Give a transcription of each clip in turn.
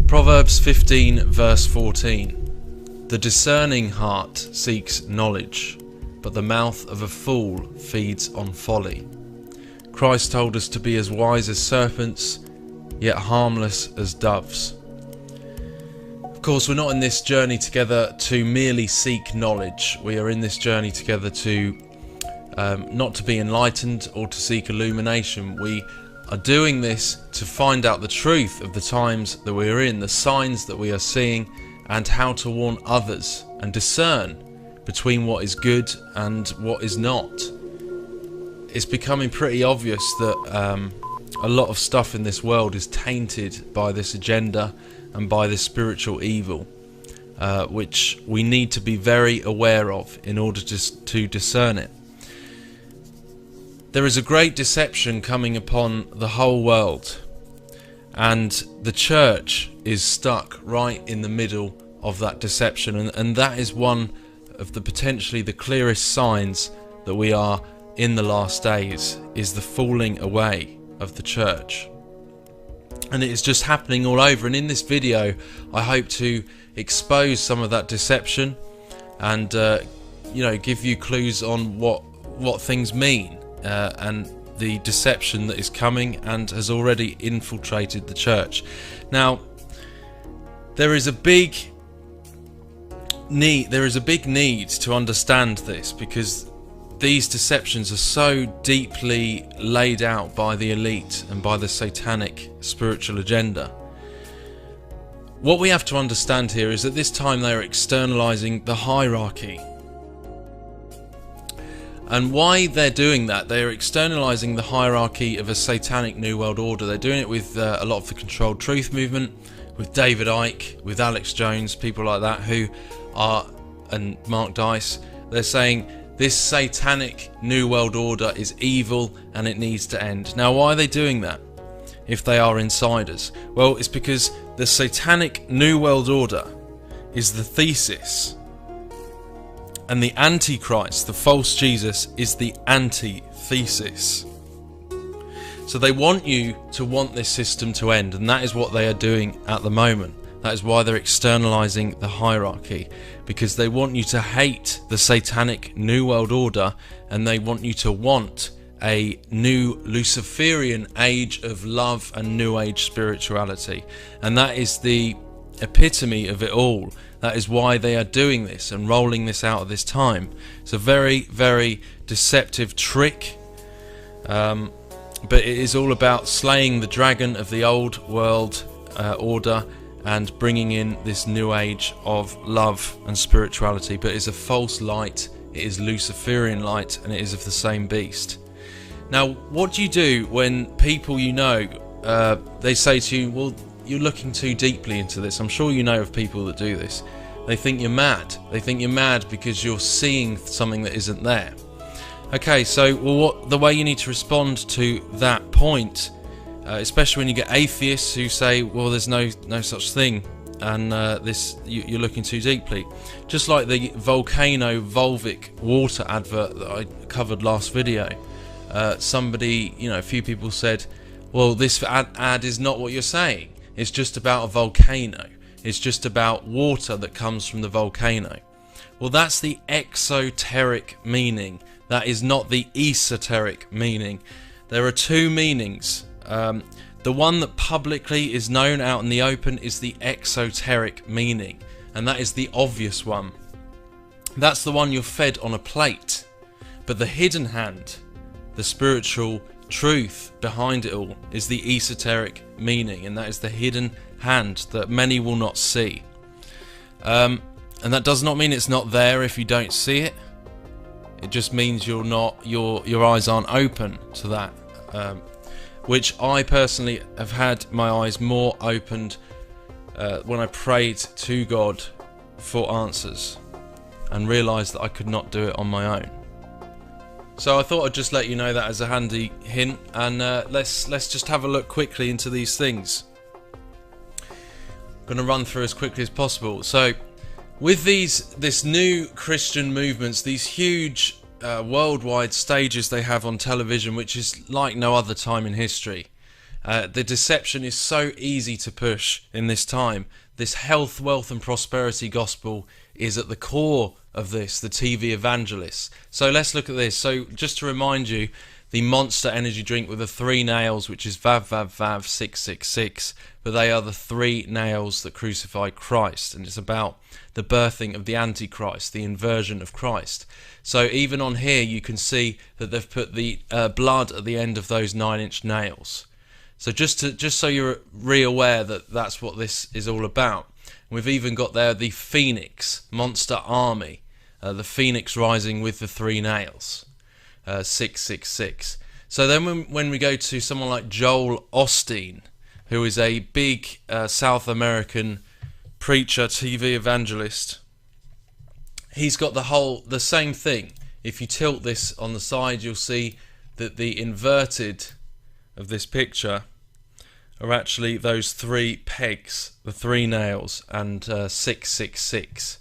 Proverbs 15 verse 14. The discerning heart seeks knowledge, but the mouth of a fool feeds on folly. Christ told us to be as wise as serpents, yet harmless as doves. Of course, we're not in this journey together to merely seek knowledge. We are in this journey together to not to be enlightened or to seek illumination. We are doing this to find out the truth of the times that we are in, the signs that we are seeing, and how to warn others and discern between what is good and what is not. It's becoming pretty obvious that a lot of stuff in this world is tainted by this agenda and by this spiritual evil, which we need to be very aware of in order to discern it. There is a great deception coming upon the whole world, and the church is stuck right in the middle of that deception, and that is one of the potentially the clearest signs that we are in the last days, is the falling away of the church. And it is just happening all over, and in this video I hope to expose some of that deception and give you clues on what things mean and the deception that is coming and has already infiltrated the church. Now, there is a big need to understand this, because these deceptions are so deeply laid out by the elite and by the satanic spiritual agenda. What we have to understand here is that this time they are externalizing the hierarchy. And why they're doing that, they're externalizing the hierarchy of a satanic New World Order. They're doing it with a lot of the Controlled Truth movement, with David Icke, with Alex Jones, people like that and Mark Dice. They're saying this satanic New World Order is evil and it needs to end. Now, why are they doing that if they are insiders? Well, it's because the satanic New World Order is the thesis, and the Antichrist, the false Jesus, is the antithesis. So they want you to want this system to end, and that is what they are doing at the moment. That is why they're externalizing the hierarchy, because they want you to hate the satanic New World Order, and they want you to want a new Luciferian age of love and New Age spirituality. And that is the epitome of it all. That is why they are doing this and rolling this out at this time. It's a very, very deceptive trick, but it is all about slaying the dragon of the old world order and bringing in this new age of love and spirituality. But it's a false light, it is Luciferian light, and it is of the same beast. Now, what do you do when people they say to you, well, you're looking too deeply into this? I'm sure you know of people that do this. They think you're mad. They think you're mad because you're seeing something that isn't there. Okay, so the way you need to respond to that point, especially when you get atheists who say, well, there's no such thing, and you're looking too deeply. Just like the Volcano Volvic water advert that I covered last video. A few people said, well, this ad is not what you're saying. It's just about a volcano. It's just about water that comes from the volcano. Well, that's the exoteric meaning. That is not the esoteric meaning. There are two meanings. The one that publicly is known out in the open is the exoteric meaning, and that is the obvious one. That's the one you're fed on a plate. But the hidden hand, the spiritual truth behind it all, is the esoteric meaning, and that is the hidden hand that many will not see. And that does not mean it's not there if you don't see it. It just means your eyes aren't open to that. Which I personally have had my eyes more opened when I prayed to God for answers and realised that I could not do it on my own. So I thought I'd just let you know that as a handy hint, and let's just have a look quickly into these things. I'm going to run through as quickly as possible. So with this new Christian movements, these huge worldwide stages they have on television, which is like no other time in history. The deception is so easy to push in this time. This health, wealth and prosperity gospel is at the core of this, the TV evangelists. So let's look at this. So just to remind you, the Monster energy drink with the 3 nails, which is Vav Vav Vav 666, but they are the 3 nails that crucify Christ, and it's about the birthing of the Antichrist, the inversion of Christ. So even on here you can see that they've put the blood at the end of those 9-inch nails. So just so you're aware that that's what this is all about. We've even got there the Phoenix Monster Army, the Phoenix rising with the 3 nails, 666. So then when we go to someone like Joel Osteen, who is a big South American preacher, TV evangelist, he's got the same thing. If you tilt this on the side, you'll see that the inverted of this picture are actually those 3 pegs, the 3 nails, and 666,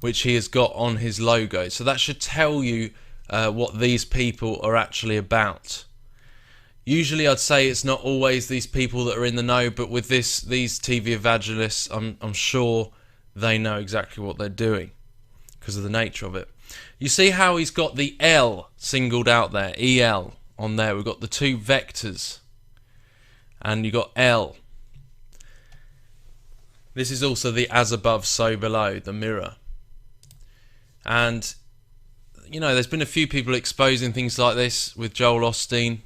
which he has got on his logo. So that should tell you what these people are actually about. Usually I'd say it's not always these people that are in the know, but with these TV evangelists, I'm sure they know exactly what they're doing because of the nature of it. You see how he's got the L singled out there, EL on there. We've got the 2 vectors, and you've got L. This is also the as above, so below, the mirror. And, you know, there's been a few people exposing things like this with Joel Osteen.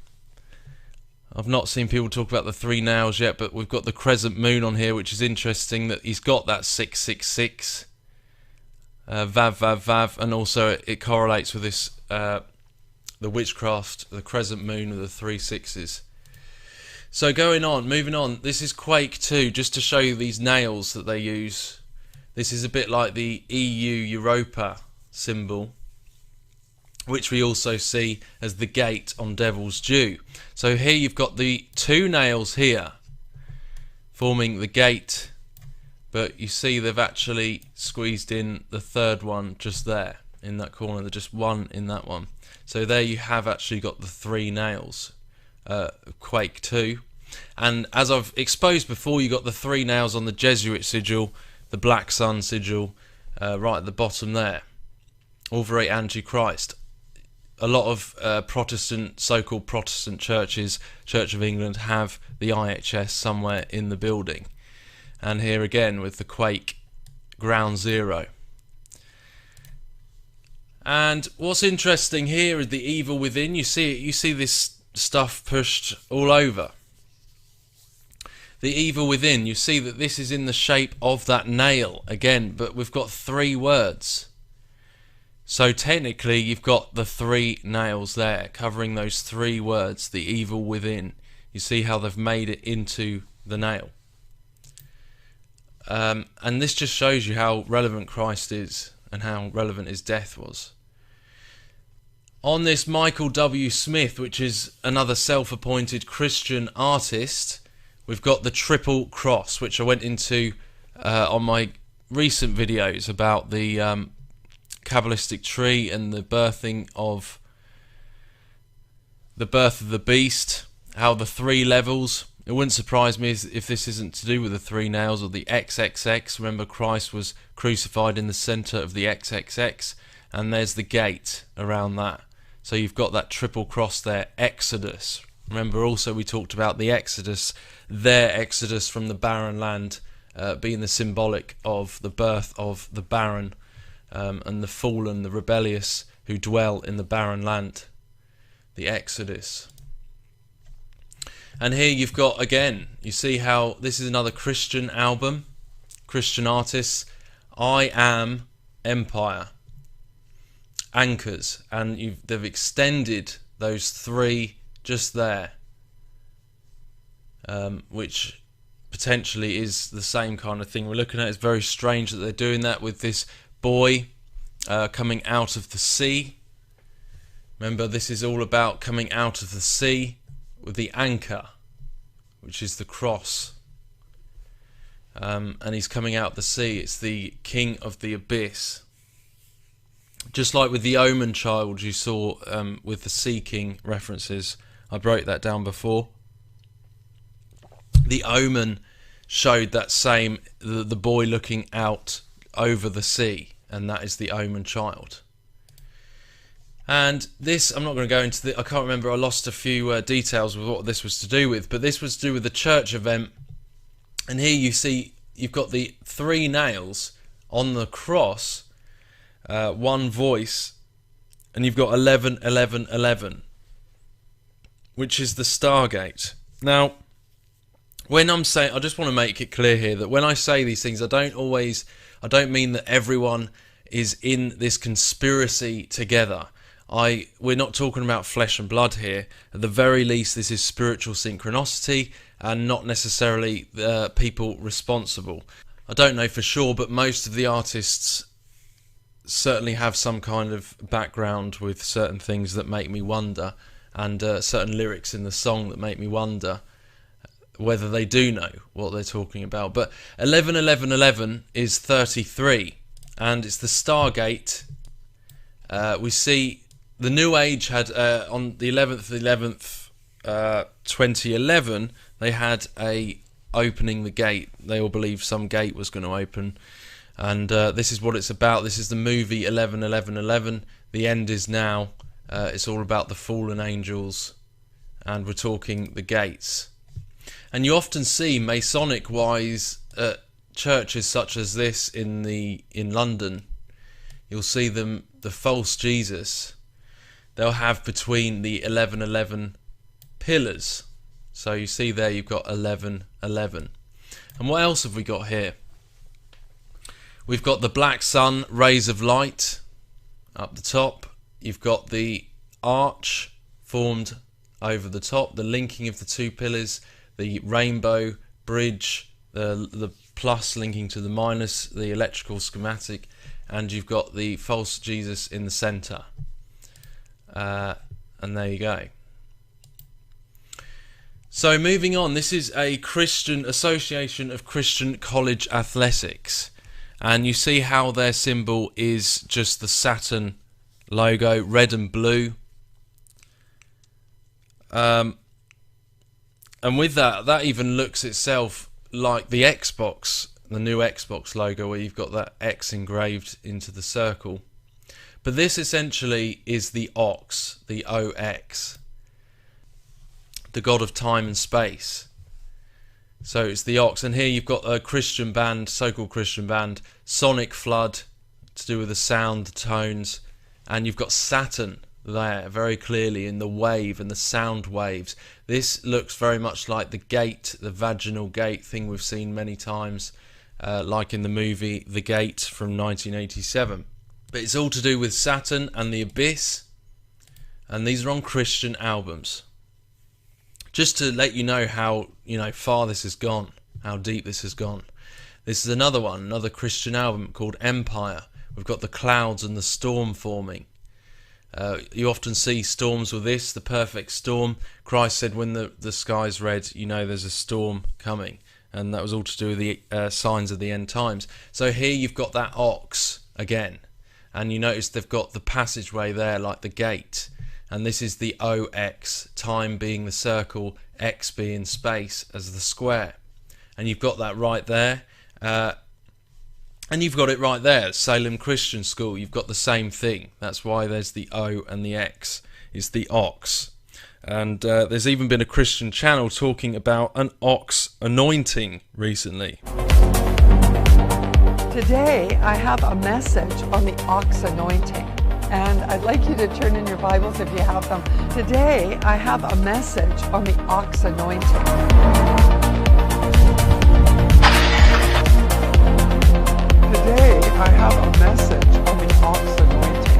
I've not seen people talk about the 3 nails yet, but we've got the crescent moon on here, which is interesting that he's got that 666. Vav, Vav, Vav, and also it correlates with this, the witchcraft, the crescent moon with the 3 sixes. So moving on, this is Quake 2, just to show you these nails that they use. This is a bit like the EU Europa symbol, which we also see as the gate on Devil's Due. So here you've got the 2 nails here forming the gate, but you see they've actually squeezed in the 3rd one just there in that corner. There's just 1 in that one. So there you have actually got the 3 nails, Quake 2. And as I've exposed before, you got the 3 nails on the Jesuit sigil, the Black Sun sigil, right at the bottom there. All very anti-Christ. A lot of Protestant, so-called Protestant churches, Church of England, have the IHS somewhere in the building. And here again with the Quake Ground Zero. And what's interesting here is the evil within. You see it. You see this stuff pushed all over. The evil within. You see that this is in the shape of that nail again, but we've got 3 words. So technically you've got the 3 nails there covering those 3 words, the evil within. You see how they've made it into the nail. And this just shows you how relevant Christ is and how relevant his death was. On this Michael W. Smith, which is another self-appointed Christian artist, we've got the triple cross, which I went into on my recent videos about the Kabbalistic tree and the birth of the beast, how the 3 levels. It wouldn't surprise me if this isn't to do with the 3 nails or the XXX. Remember, Christ was crucified in the centre of the XXX, and there's the gate around that. So you've got that triple cross there, Exodus. Remember also we talked about the Exodus, their Exodus from the barren land being the symbolic of the birth of the barren and the fallen, the rebellious who dwell in the barren land. The Exodus. And here you've got, again, you see how this is another Christian album, Christian artists. I Am Empire. Anchors. And they've extended those 3 just there, which potentially is the same kind of thing we're looking at. It's very strange that they're doing that with this boy coming out of the sea. Remember, this is all about coming out of the sea with the anchor, which is the cross. And he's coming out the sea. It's the king of the abyss. Just like with the Omen child you saw with the Sea King references. I broke that down before. The Omen showed that same, the boy looking out over the sea, and that is the Omen child. And this, I'm not going to go into I can't remember, I lost a few details with what this was to do with, but this was to do with the church event. And here you see, you've got the 3 nails on the cross, one voice, and you've got 11, 11, 11, which is the Stargate. Now, when I'm saying, I just want to make it clear here that when I say these things, I don't mean that everyone is in this conspiracy together. We're not talking about flesh and blood here. At the very least, this is spiritual synchronicity and not necessarily people responsible. I don't know for sure, but most of the artists certainly have some kind of background with certain things that make me wonder, and certain lyrics in the song that make me wonder whether they do know what they're talking about. But 11, 11, 11 is 33, and it's the Stargate. We see the New Age had, on the 11th, 2011, they had a opening the gate. They all believed some gate was going to open, and this is what it's about. This is the movie 11, 11, 11. The end is now. It's all about the fallen angels, and we're talking the gates. And you often see Masonic-wise churches such as this in London. You'll see them, the false Jesus. They'll have between the 11, 11 pillars. So you see there, you've got 11, 11. And what else have we got here? We've got the black sun, rays of light up the top. You've got the arch formed over the top, the linking of the 2 pillars, the rainbow bridge, the plus linking to the minus, the electrical schematic, and you've got the false Jesus in the centre. And there you go. So moving on, this is a Christian Association of Christian College Athletics, and you see how their symbol is just the Saturn logo, red and blue. And with that even looks itself like the Xbox, the new Xbox logo, where you've got that X engraved into the circle. But this essentially is the Ox, the OX, the god of time and space. So it's the Ox, and here you've got a Christian band, so-called Christian band, Sonic Flood, to do with the sound, the tones, and you've got Saturn there very clearly in the wave and the sound waves. This looks very much like the gate, the vaginal gate thing we've seen many times, like in the movie The Gate from 1987. But it's all to do with Saturn and the abyss, and these are on Christian albums. Just to let you know how far this has gone, how deep this has gone. This is another one, another Christian album called Empire. We've got the clouds and the storm forming. You often see storms with this, the perfect storm. Christ said when the sky's red, you know there's a storm coming. And that was all to do with the signs of the end times. So here you've got that ox again. And you notice they've got the passageway there like the gate. And this is the OX, time being the circle, X being space as the square. And you've got that right there. And you've got it right there, Salem Christian School. You've got the same thing. That's why there's the O and the X. It's the ox. And there's even been a Christian channel talking about an ox anointing recently. Today I have a message on the ox anointing, and I'd like you to turn in your Bibles if you have them. Today I have a message on the ox anointing. Today I have a message on the ox anointing.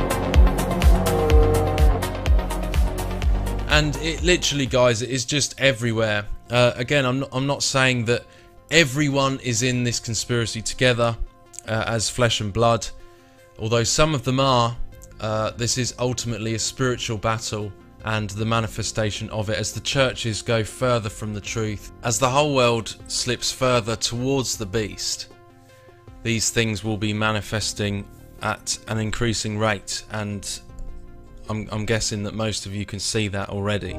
And it literally, guys, it is just everywhere. Again, I'm not saying that everyone is in this conspiracy together as flesh and blood, although some of them are. This is ultimately a spiritual battle and the manifestation of it as the churches go further from the truth. As the whole world slips further towards the beast, these things will be manifesting at an increasing rate, and I'm guessing that most of you can see that already.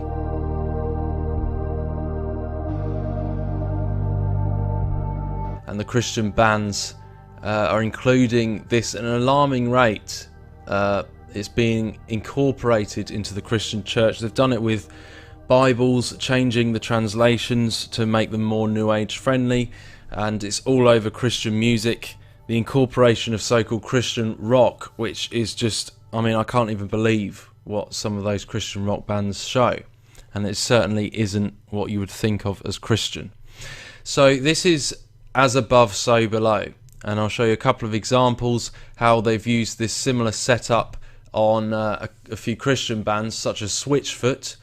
and the Christian bands are including this at an alarming rate. It's being incorporated into the Christian church. They've done it with Bibles, changing the translations to make them more New Age friendly, and it's all over Christian music. The incorporation of so-called Christian rock, which is just, I mean, I can't even believe what some of those Christian rock bands show, and it certainly isn't what you would think of as Christian. So this is as above, so below, and I'll show you a couple of examples how they've used this similar setup on a few Christian bands such as Switchfoot.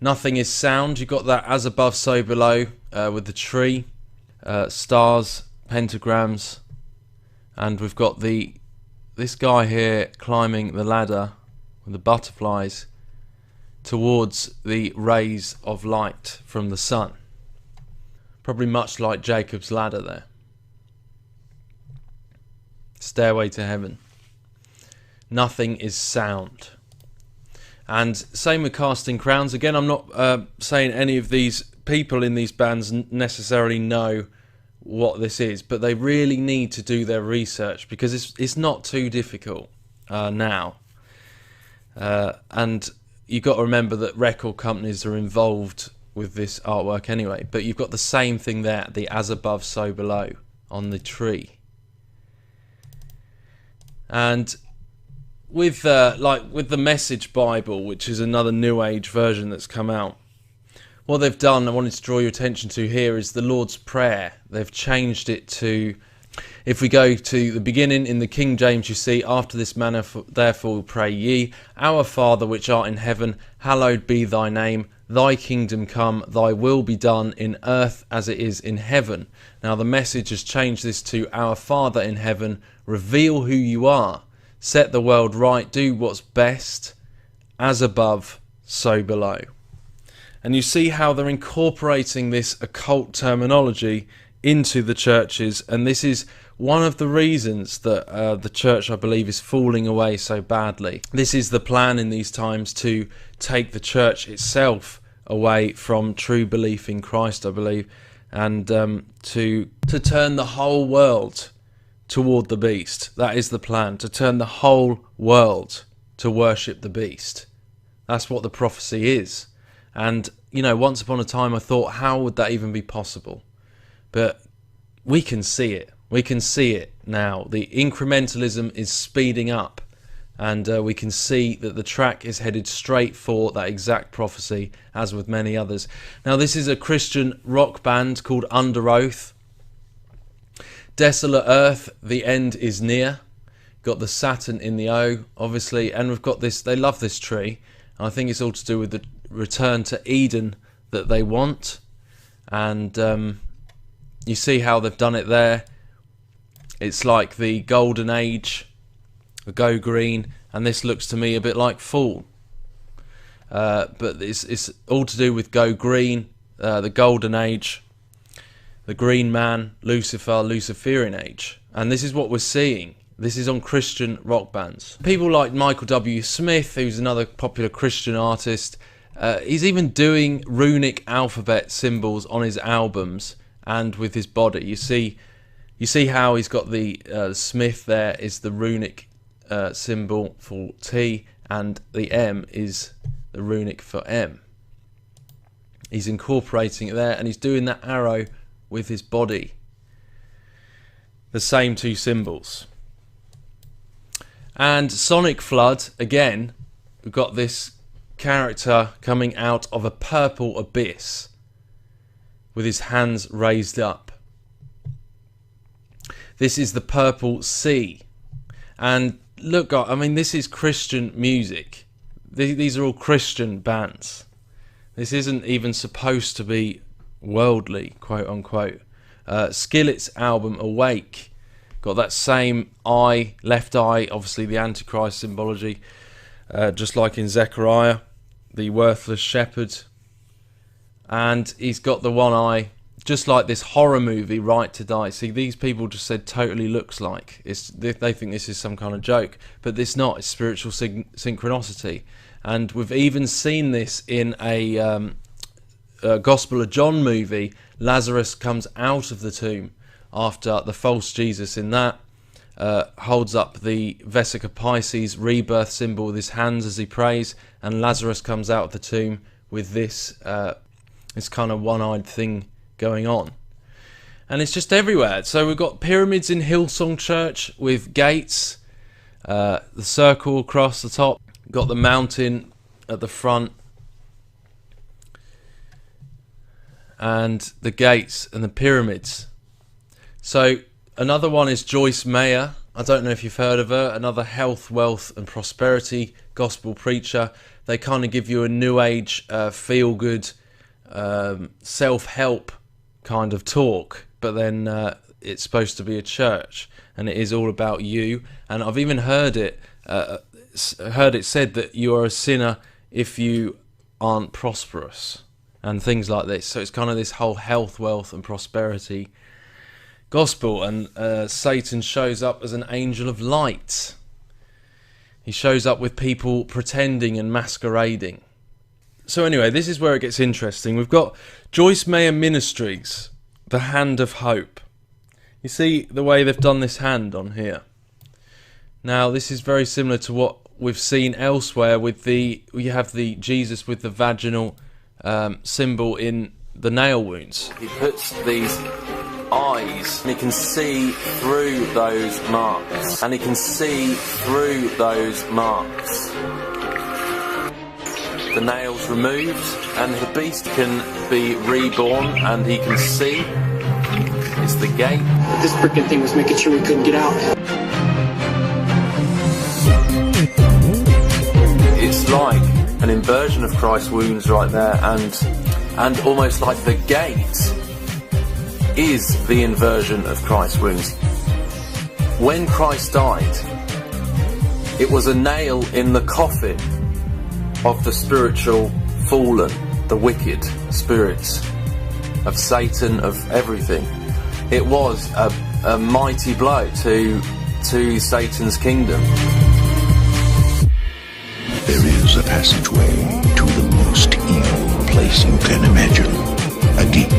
Nothing is sound. You've got that as above, so below with the tree, stars, pentagrams, and we've got this guy here climbing the ladder with the butterflies towards the rays of light from the sun. Probably much like Jacob's ladder there. Stairway to heaven. Nothing is sound. And same with Casting Crowns. Again, I'm not saying any of these people in these bands necessarily know what this is, but they really need to do their research, because it's not too difficult now. And you've got to remember that record companies are involved with this artwork anyway. But you've got the same thing there, the as above, so below on the tree. And with with the Message Bible, which is another New Age version that's come out, what they've done, I wanted to draw your attention to here, is the Lord's Prayer. They've changed it to, if we go to the beginning in the King James, you see, after this manner therefore pray ye, Our Father which art in heaven, hallowed be thy name, thy kingdom come, thy will be done in earth as it is in heaven. Now the Message has changed this to, Our Father in heaven, reveal who you are, set the world right, do what's best, as above, so below. And you see how they're incorporating this occult terminology into the churches, and this is one of the reasons that the church, I believe, is falling away so badly. This is the plan in these times, to take the church itself away from true belief in Christ, I believe, and to turn the whole world toward the beast. That is the plan, to turn the whole world to worship the beast. That's what the prophecy is. And, you know, once upon a time I thought, how would that even be possible? But we can see it. We can see it now. The incrementalism is speeding up, and we can see that the track is headed straight for that exact prophecy, as with many others. Now, this is a Christian rock band called Under Oath. Desolate earth, the end is near. Got the Saturn in the O, obviously, and we've got this, they love this tree. I think it's all to do with the return to Eden that they want. And you see how they've done it there. It's like the golden age, the go green, and this looks to me a bit like fall. But it's all to do with go green, the golden age, the green man, Lucifer, Luciferian age. And this is what we're seeing. This is on Christian rock bands. People like Michael W. Smith, who's another popular Christian artist, he's even doing runic alphabet symbols on his albums and with his body. You see how he's got the Smith there is the runic symbol for T, and the M is the runic for M. He's incorporating it there, and he's doing that arrow with his body. The same two symbols. And Sonic Flood, again, we've got this character coming out of a purple abyss with his hands raised up. This is the Purple Sea. And look, I mean, this is Christian music. These are all Christian bands. This isn't even supposed to be worldly, quote unquote. Skillet's album Awake got that same eye, left eye, obviously the Antichrist symbology, just like in Zechariah, the worthless shepherd. And he's got the one eye, just like this horror movie, Right to Die. See, these people just said totally looks like. They think this is some kind of joke, but it's not. It's spiritual synchronicity. And we've even seen this in a Gospel of John movie. Lazarus comes out of the tomb after the false Jesus in that. Holds up the Vesica Pisces rebirth symbol with his hands as he prays, and Lazarus comes out of the tomb with this kind of one-eyed thing going on. And it's just everywhere. So we've got pyramids in Hillsong Church with gates, the circle across the top, got the mountain at the front, and the gates and the pyramids. So another one is Joyce Meyer. I don't know if you've heard of her. Another health, wealth and prosperity gospel preacher. They kind of give you a new age, feel-good, self-help kind of talk. But then it's supposed to be a church. And it is all about you. And I've even heard it said that you are a sinner if you aren't prosperous. And things like this. So it's kind of this whole health, wealth and prosperity gospel, and Satan shows up as an angel of light. He shows up with people pretending and masquerading. So anyway, this is where it gets interesting. We've got Joyce Meyer Ministries, the hand of hope. You see the way they've done this hand on here. Now this is very similar to what we've seen elsewhere with you have the Jesus with the vaginal symbol in the nail wounds. He puts these eyes, and he can see through those marks, and he can see through those marks. The nails removed, and the beast can be reborn, and he can see. It's the gate. This freaking thing was making sure we couldn't get out. It's like an inversion of Christ's wounds right there, and almost like the gate is the inversion of Christ's wounds. When Christ died, it was a nail in the coffin of the spiritual fallen, the wicked spirits of Satan, of everything. It was a mighty blow to Satan's kingdom. There is a passageway to the most evil place you can imagine. A gate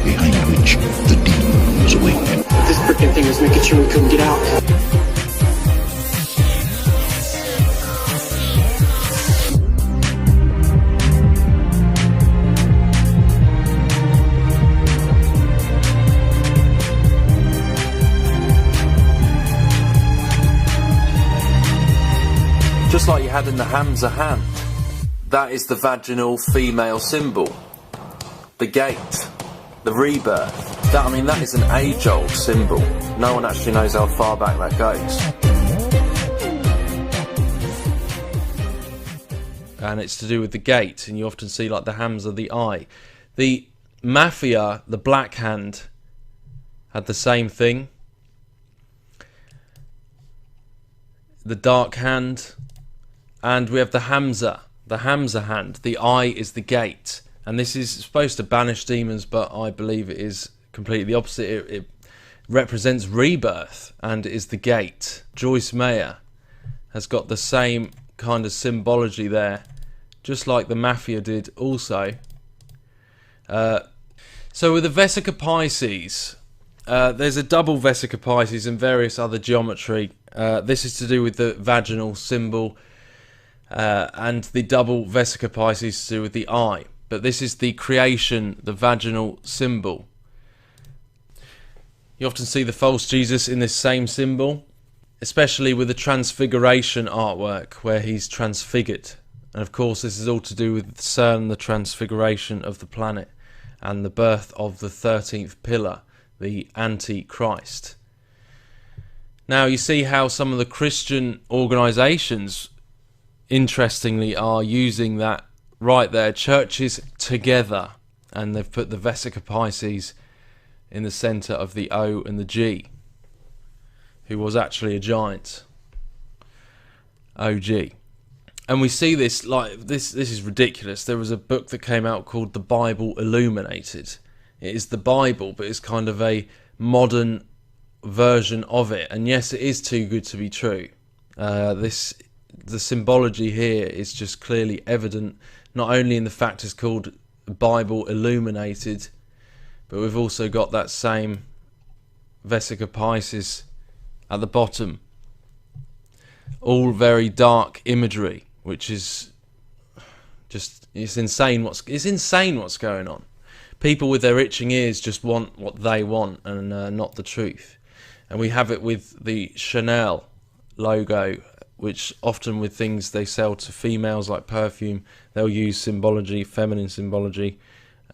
behind which the demons wait. This freaking thing was making sure we couldn't get out. Just like you had in the Hamza hand, that is the vaginal female symbol. The gate, the rebirth. That is an age-old symbol. No one actually knows how far back that goes. And it's to do with the gate, and you often see like the Hamza, the eye. The Mafia, the black hand, had the same thing. The dark hand. And we have the Hamza hand. The eye is the gate. And this is supposed to banish demons, but I believe it is completely the opposite. It represents rebirth and is the gate. Joyce Meyer has got the same kind of symbology there, just like the Mafia did also. So with the Vesica Pisces, there's a double Vesica Pisces and various other geometry. This is to do with the vaginal symbol. And the double Vesica Pisces to do with the eye. But this is the creation, the vaginal symbol. You often see the false Jesus in this same symbol, especially with the transfiguration artwork where he's transfigured. And of course this is all to do with CERN, the transfiguration of the planet, and the birth of the 13th pillar, the Antichrist. Now you see how some of the Christian organisations interestingly are using that right there, churches together, and they've put the Vesica Pisces in the centre of the O and the G, who was actually a giant, OG. And we see this, like, this is ridiculous. There was a book that came out called The Bible Illuminated. It is the Bible, but it's kind of a modern version of it, and yes, it is too good to be true. The symbology here is just clearly evident, not only in the fact it's called Bible Illuminated, but we've also got that same Vesica Pisces at the bottom. All very dark imagery, which is just, it's insane what's going on. People with their itching ears just want what they want, and not the truth. And we have it with the Chanel logo, which often with things they sell to females like perfume, they'll use symbology, feminine symbology.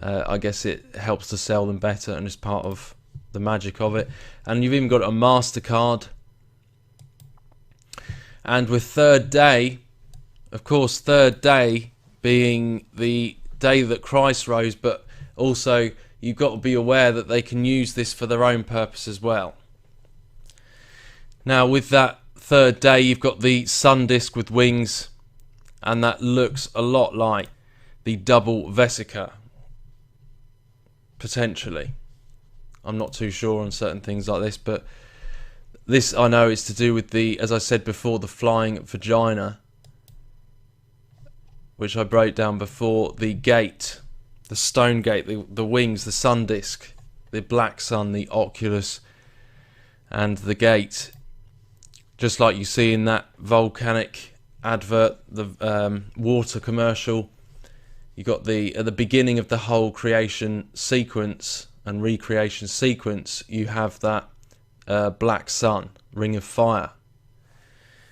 I guess it helps to sell them better, and it's part of the magic of it. And you've even got a MasterCard. And with third day, of course, third day being the day that Christ rose, but also you've got to be aware that they can use this for their own purpose as well. Now with that third day, you've got the sun disk with wings, and that looks a lot like the double vesica, potentially. I'm not too sure on certain things like this, but this I know is to do with the, as I said before, the flying vagina, which I broke down before, the gate, the stone gate, the wings, the sun disk, the black sun, the oculus, and the gate. Just like you see in that volcanic advert, the water commercial, you got at the beginning of the whole creation sequence and recreation sequence, you have that black sun, ring of fire.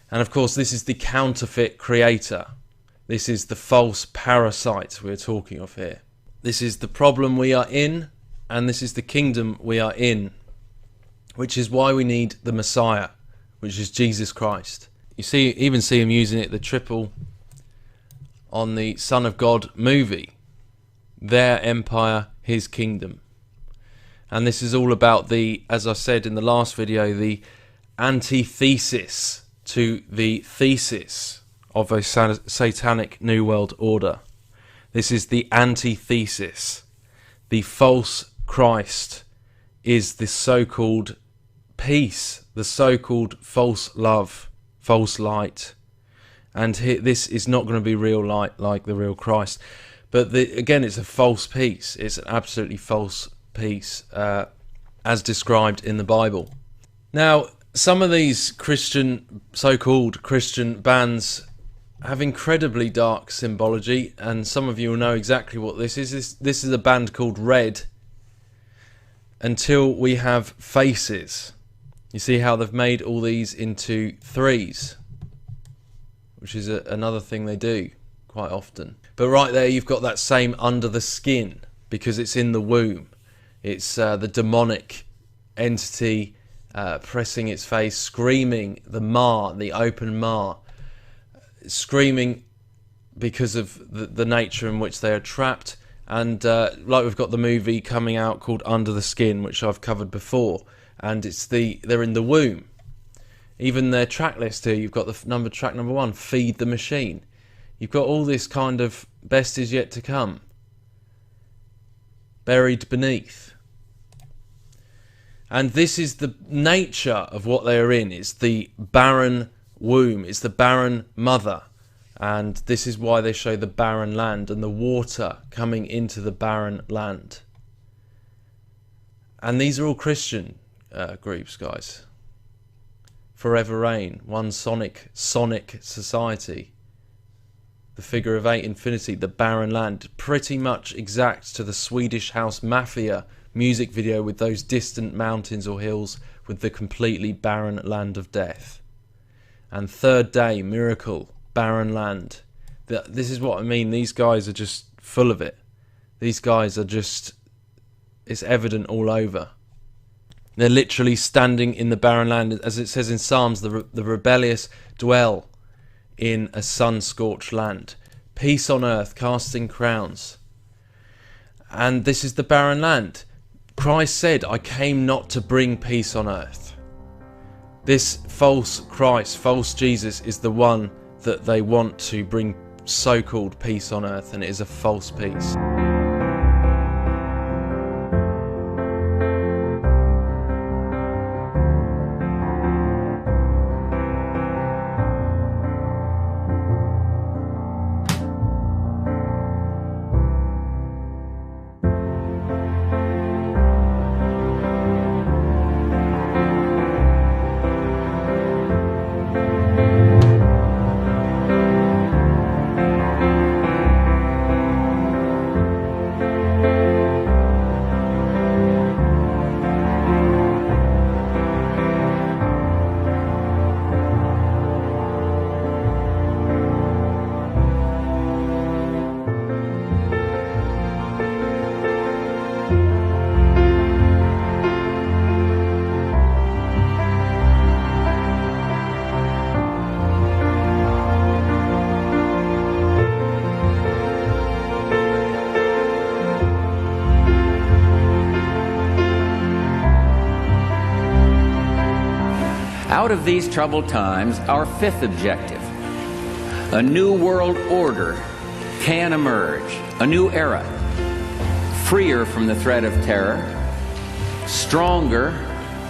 And of course this is the counterfeit creator. This is the false parasite we're talking of here. This is the problem we are in, and this is the kingdom we are in, which is why we need the Messiah, which is Jesus Christ. You see, even see him using it, the triple, on the Son of God movie. Their empire, his kingdom. And this is all about the, as I said in the last video, the antithesis to the thesis of a satanic New World Order. This is the antithesis. The false Christ is the so-called peace, the so-called false love, false light. And this is not going to be real light like the real Christ. But again, it's a false peace. It's an absolutely false peace, as described in the Bible. Now, some of these Christian, so-called Christian bands have incredibly dark symbology, and some of you will know exactly what this is. This is a band called Red, Until We Have Faces. You see how they've made all these into threes, which is another thing they do quite often. But right there you've got that same under the skin, because it's in the womb. It's the demonic entity pressing its face, screaming, the open maw, screaming because of the nature in which they are trapped. And like we've got the movie coming out called Under the Skin, which I've covered before, and they're in the womb. Even their track list here, you've got the track number 1, Feed the Machine. You've got all this kind of best is yet to come, buried beneath. And this is the nature of what they are in. It's the barren womb, it's the barren mother. And this is why they show the barren land and the water coming into the barren land. And these are all Christian groups, guys. Forever Reign, One Sonic Society, the Figure of 8 Infinity, the barren land, pretty much exact to the Swedish House Mafia music video with those distant mountains or hills with the completely barren land of death. And Third Day, Miracle, barren land. This is what I mean. These guys are just full of it. These guys are just, it's evident all over. They're literally standing in the barren land. As it says in Psalms, the rebellious dwell in a sun-scorched land. Peace on earth, casting crowns. And this is the barren land. Christ said, I came not to bring peace on earth. This false Christ, false Jesus, is the one that they want to bring so-called peace on earth, and it is a false peace. Out of these troubled times, our fifth objective, a new world order can emerge, a new era, freer from the threat of terror, stronger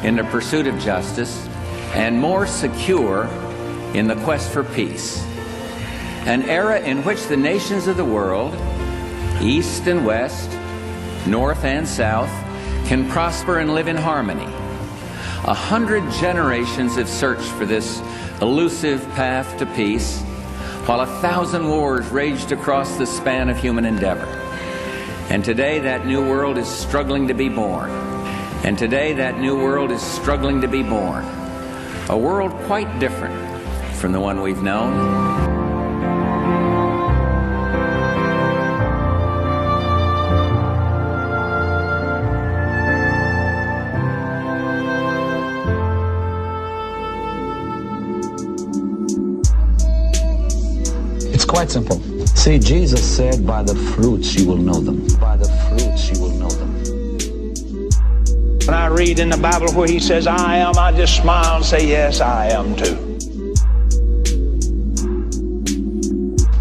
in the pursuit of justice, and more secure in the quest for peace. An era in which the nations of the world, east and west, north and south, can prosper and live in harmony. 100 generations have searched for this elusive path to peace, while 1,000 wars raged across the span of human endeavor. And today that new world is struggling to be born. And today that new world is struggling to be born. A world quite different from the one we've known. It's quite simple. See, Jesus said, by the fruits you will know them. By the fruits you will know them. When I read in the Bible where he says, I am, I just smile and say, yes, I am too.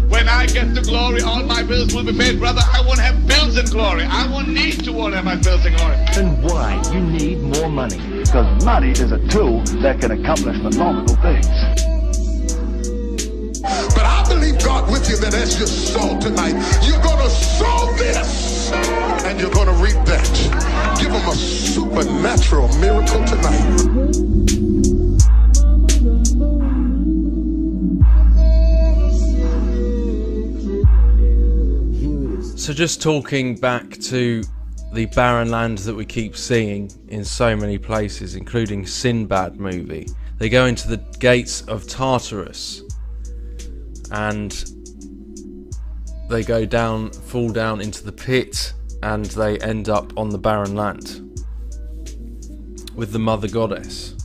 When I get to glory, all my bills will be paid. Brother, I won't have bills in glory. I won't need to have my bills in glory. Then why? You need more money. Because money is a tool that can accomplish phenomenal things. But I believe God with you that as you sow tonight, you're going to sow this and you're going to reap that. Give them a supernatural miracle tonight. So just talking back to the barren land that we keep seeing in so many places, including Sinbad movie. They go into the gates of Tartarus and they go down, fall down into the pit, and they end up on the barren land with the mother goddess.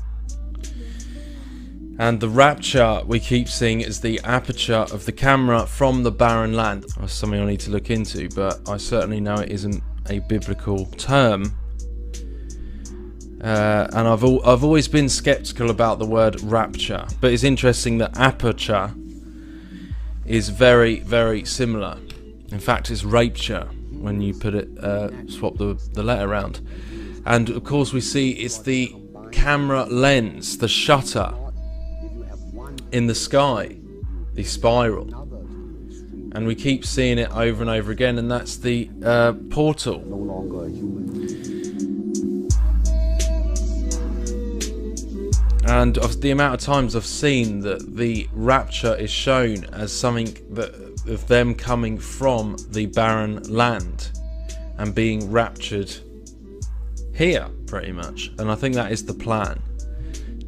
And the rapture we keep seeing is the aperture of the camera from the barren land. That's something I need to look into, but I certainly know it isn't a biblical term. And I've always been skeptical about the word rapture, but it's interesting that aperture is very, very similar. In fact, it's rapture when you put it, swap the letter around. And of course we see it's the camera lens, the shutter in the sky, the spiral, and we keep seeing it over and over again, and that's the portal. And of the amount of times I've seen that the rapture is shown as something that of them coming from the barren land and being raptured here, pretty much. And I think that is the plan,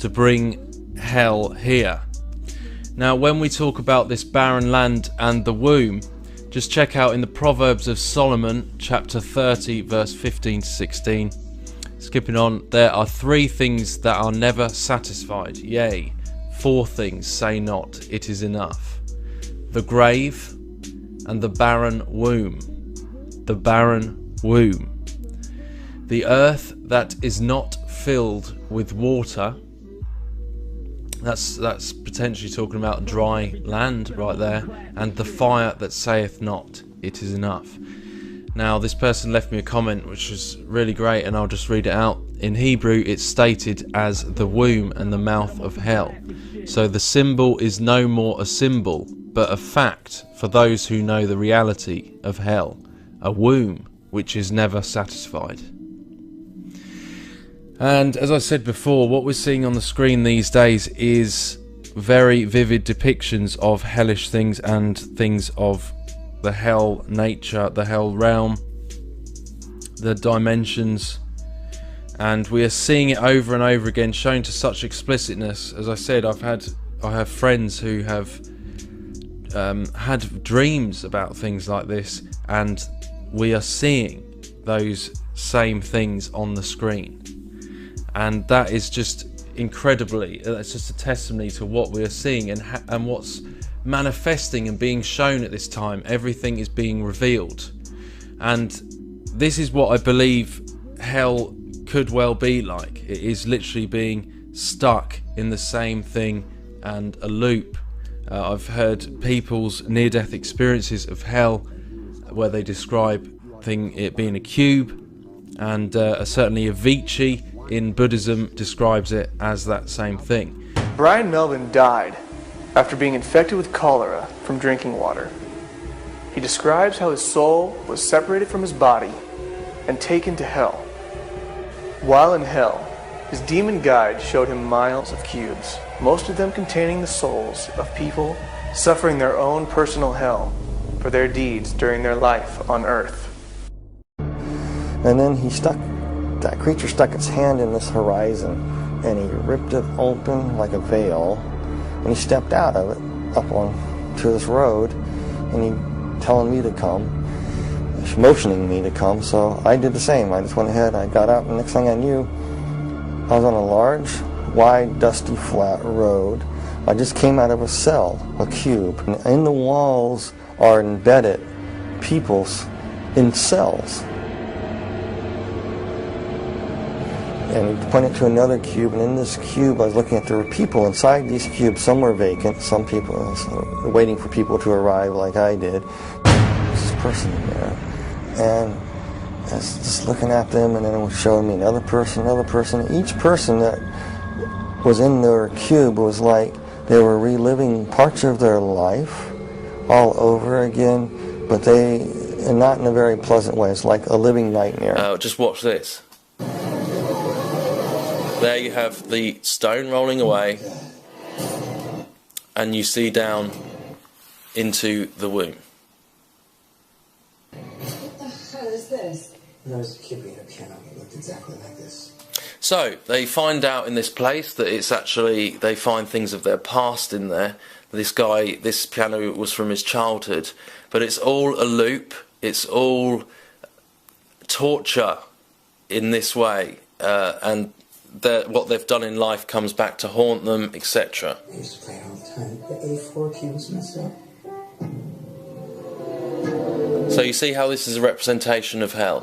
to bring hell here. Now, when we talk about this barren land and the womb, just check out in the Proverbs of Solomon, chapter 30, verse 15 to 16. Skipping on, there are 3 things that are never satisfied, yea, 4 things say not, it is enough. The grave and the barren womb. The barren womb. The earth that is not filled with water. That's potentially talking about dry land right there. And the fire that saith not, it is enough. Now, this person left me a comment which was really great, and I'll just read it out. In Hebrew, it's stated as the womb and the mouth of hell. So the symbol is no more a symbol, but a fact for those who know the reality of hell. A womb which is never satisfied. And as I said before, what we're seeing on the screen these days is very vivid depictions of hellish things and things of the hell nature, the hell realm, the dimensions, and we are seeing it over and over again, shown to such explicitness. As I said, I have friends who have had dreams about things like this, and we are seeing those same things on the screen, and that is just incredibly, that's just a testimony to what we are seeing and what's manifesting and being shown at this time. Everything is being revealed, and this is what I believe hell could well be like. It is literally being stuck in the same thing and a loop. I've heard people's near-death experiences of hell where they describe it being a cube, and certainly Avicii in Buddhism describes it as that same thing. Brian Melvin died after being infected with cholera from drinking water. He describes how his soul was separated from his body and taken to hell. While in hell, his demon guide showed him miles of cubes, most of them containing the souls of people suffering their own personal hell for their deeds during their life on earth. And then that creature stuck its hand in this horizon, and he ripped it open like a veil, and he stepped out of it up onto this road, and he telling me to come, motioning me to come, so I did the same. I just went ahead, I got out, and next thing I knew, I was on a large, wide, dusty, flat road. I just came out of a cell, a cube. And in the walls are embedded peoples in cells. And he pointed to another cube, and in this cube I was looking at there were people inside these cubes. Some were vacant, some people waiting for people to arrive like I did. There's this person in there, and I was just looking at them, and then it was showing me another person. Each person that was in their cube was like they were reliving parts of their life all over again, but and not in a very pleasant way. It's like a living nightmare. Just watch this. There you have the stone rolling away, and you see down into the womb. What the hell is this? When I was a kid, we had a piano that looked exactly like this. So they find out in this place that it's actually, they find things of their past in there. This piano was from his childhood, but it's all a loop. It's all torture in this way, and what they've done in life comes back to haunt them, etc. I used to play it all the time. The A4 key was messed up. So you see how this is a representation of hell.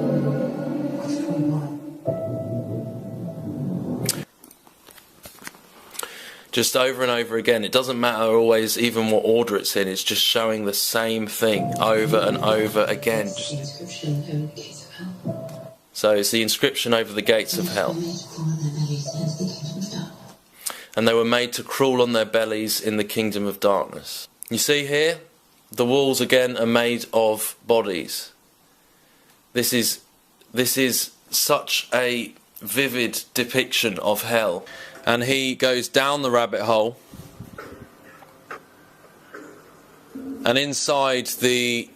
Just over and over again. It doesn't matter always even what order it's in, it's just showing the same thing over and over again. So it's the inscription over the gates of hell. And they were made to crawl on their bellies in the kingdom of darkness. You see here, the walls again are made of bodies. This is such a vivid depiction of hell. And he goes down the rabbit hole, and inside the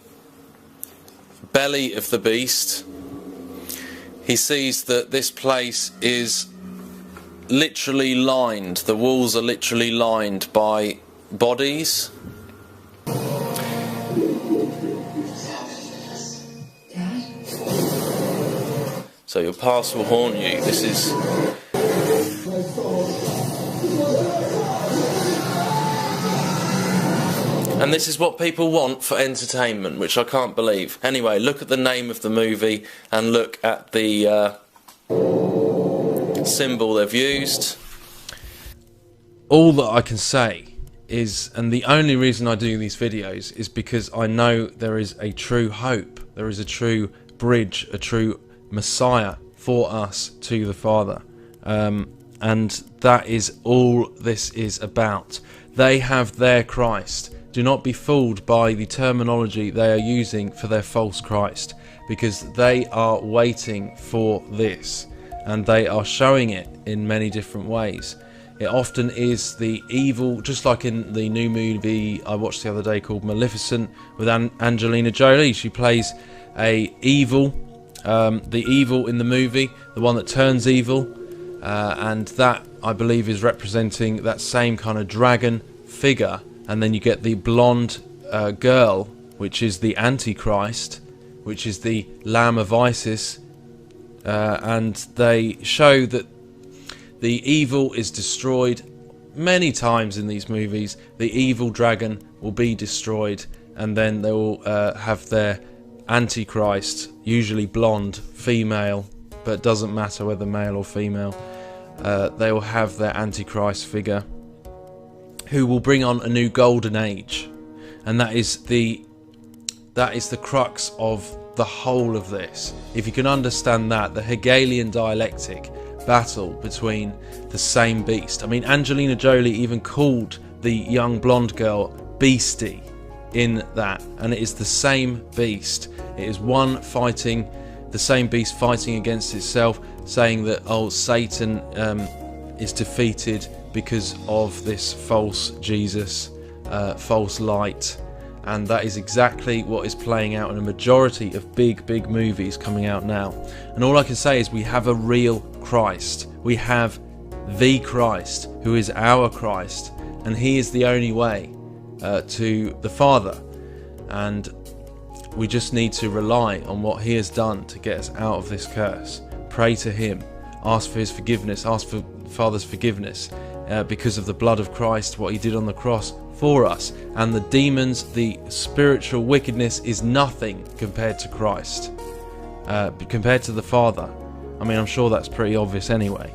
belly of the beast he sees that this place is literally lined, the walls are literally lined by bodies. So your past will haunt you. This is... And this is what people want for entertainment, which I can't believe. Anyway, look at the name of the movie and look at the symbol they've used. All that I can say is, and the only reason I do these videos is because I know there is a true hope, there is a true bridge, a true Messiah for us to the Father. And that is all this is about. They have their Christ. Do not be fooled by the terminology they are using for their false Christ, because they are waiting for this, and they are showing it in many different ways. It often is the evil, just like in the new movie I watched the other day called Maleficent with Angelina Jolie. She plays the evil in the movie, the one that turns evil, and that I believe is representing that same kind of dragon figure. And then you get the blonde girl, which is the Antichrist, which is the Lamb of Isis, and they show that the evil is destroyed many times in these movies. The evil dragon will be destroyed, and then they will have their Antichrist, usually blonde, female, but it doesn't matter whether male or female, they will have their Antichrist figure, who will bring on a new golden age, and that is the crux of the whole of this. If you can understand that, the Hegelian dialectic battle between the same beast. I mean, Angelina Jolie even called the young blonde girl Beastie in that, and it is the same beast. It is one fighting, the same beast fighting against itself, saying that, oh, Satan is defeated because of this false Jesus, false light. And that is exactly what is playing out in a majority of big movies coming out now. And all I can say is we have a real Christ. We have the Christ, who is our Christ, and he is the only way to the Father. And we just need to rely on what he has done to get us out of this curse. Pray to him, ask for his forgiveness, ask for Father's forgiveness because of the blood of Christ, what he did on the cross for us. And the demons, the spiritual wickedness is nothing compared to Christ, compared to the Father. I mean, I'm sure that's pretty obvious anyway.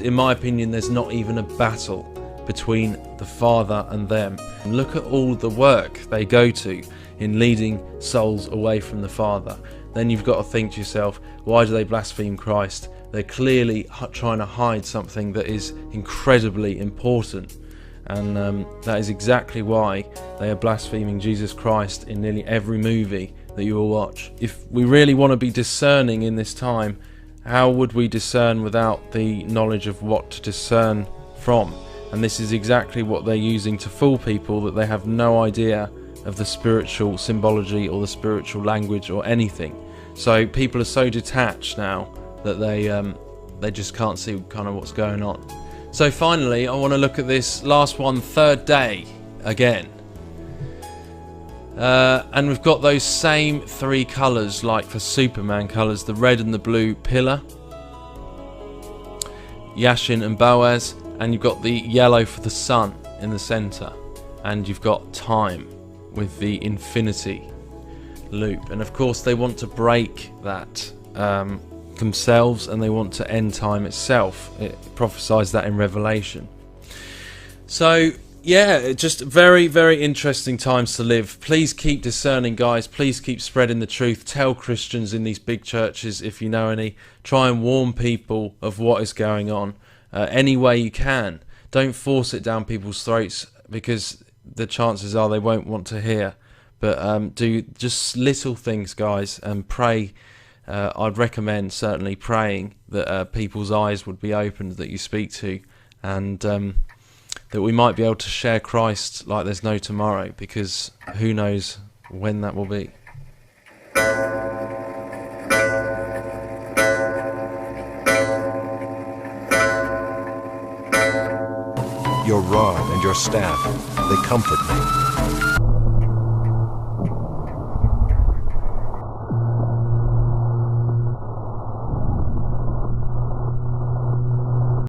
In my opinion, there's not even a battle between the Father and them. And look at all the work they go to in leading souls away from the Father. Then you've got to think to yourself, why do they blaspheme Christ? They're clearly trying to hide something that is incredibly important. And that is exactly why they are blaspheming Jesus Christ in nearly every movie that you will watch. If we really want to be discerning in this time, how would we discern without the knowledge of what to discern from? And this is exactly what they're using to fool people, that they have no idea of the spiritual symbology or the spiritual language or anything. So people are so detached now that they just can't see kind of what's going on. So finally, I want to look at this last one, third day, again. And we've got those same three colours, like for Superman colours, the red and the blue pillar, Yashin and Boaz, and you've got the yellow for the sun in the centre, and you've got time with the infinity loop. And of course they want to break that themselves, and they want to end time itself. It prophesies that in Revelation. So yeah, just very interesting times to live. Please keep discerning, guys. Please keep spreading the truth. Tell Christians in these big churches, if you know any, try and warn people of what is going on any way you can. Don't force it down people's throats, because the chances are they won't want to hear. But do just little things, guys, and pray. I'd recommend certainly praying that people's eyes would be opened that you speak to, and that we might be able to share Christ like there's no tomorrow, because who knows when that will be. Your rod and your staff, they comfort me.